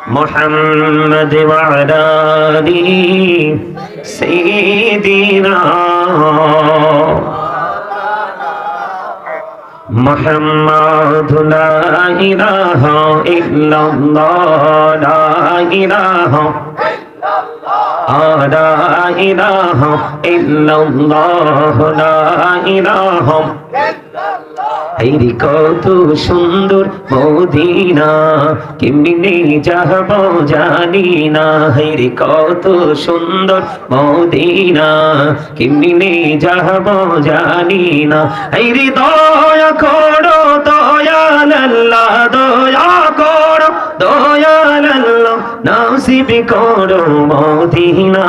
محمد وعلى آل سيدنا محمد لا إله إلا الله لا إله لا إله إلا الله لا إله হেরি কত সুন্দর মদিনা কেমনে যাব জানি না হেরি কত সুন্দর মদিনা কেমনে যাব জানি না হেরি দয়া করো দয়াল আল্লাহ দয়া করো দয়াল আল্লাহ নসিব করো মদিনা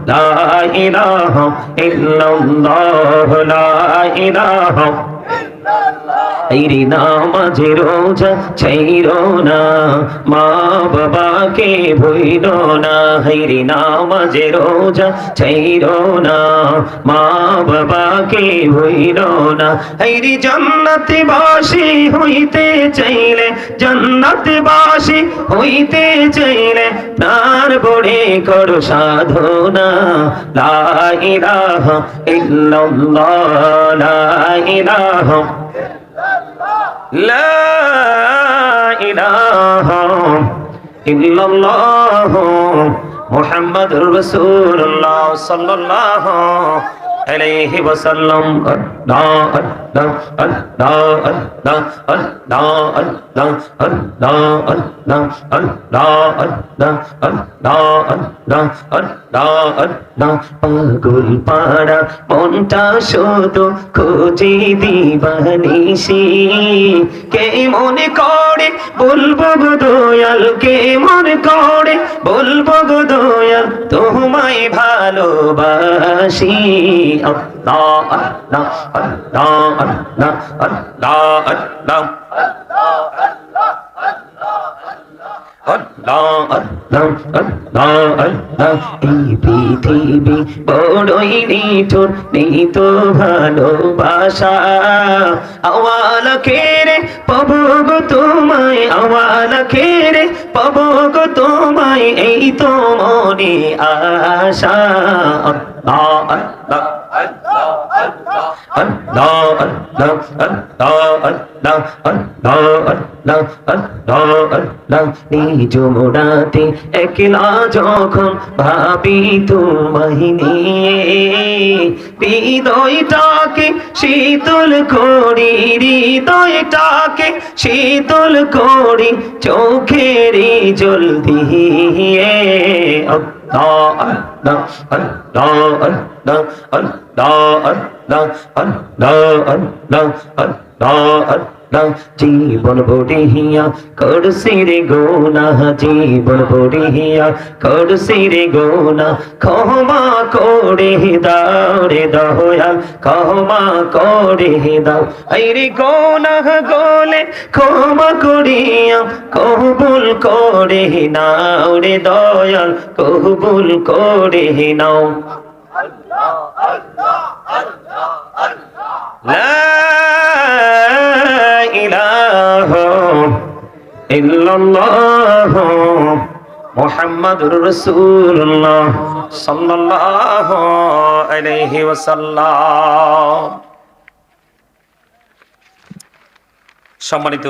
লা ইলাহা ইল্লাল্লাহ লা ইলাহা নামাজে রোজা ছাইরো না মা বাবাকে ভুইলো না হাইরে নামাজে রোজা ছাইরো না মা বাবাকে ভুইলো না হাইরে জান্নাতবাসী হইতে চাইলে জান্নাতবাসী হইতে চাইলে প্রাণ ভরে করো সাধনা লা ইলাহা ইল্লাল্লাহ লা ইলাহা لا إله إلا الله محمد رسول الله صلى الله عليه وسلم الله الله الله الله الله الله الله الله الله الله الله الله পাগল পাড়া মনটা শুধু খুঁজে দিবানিসি কে মনে করে বলবো গো দয়াল কে মনে করে বলবো গো দয়াল তোমায় ভালোবাসি আল্লাহ আল্লাহ আল্লাহ আল্লাহ আল্লাহ আল্লাহ এই পৃথিবী বড়ই নিঠুর নেই তো ভালোবাসা আওয়ালা খেরে পাবো গো তোমায় আওয়ালা খেরে পাবো গো তোমায় এই তো মনে আশা আল্লাহ আল্লাহ নিজ মোড়াতে একলা যখন ভাবি তোমায় নিয়ে হৃদয়টাকে শীতল করি হৃদয়টাকে শীতল করি চোখের জল দিয়ে Allah Allah Allah Allah Allah Allah Allah Allah জীবন বড়িয়া করছি রে গোনা জীবন বড়িয়া করছি রে গোনা ক্ষমা করে দাও রে দয়াল ক্ষমা করে দাও এই রে গোনা গোলে ক্ষমা করিয়া কবুল করে নাও রে দয়াল কবুল করে নাও আল্লাহ আল্লাহ আল্লাহ আল্লাহ ইলাহা ইল্লাল্লাহ মুহাম্মাদুর রাসূলুল্লাহ সাল্লাল্লাহু আলাইহি ওয়াসাল্লাম। সম্মানিত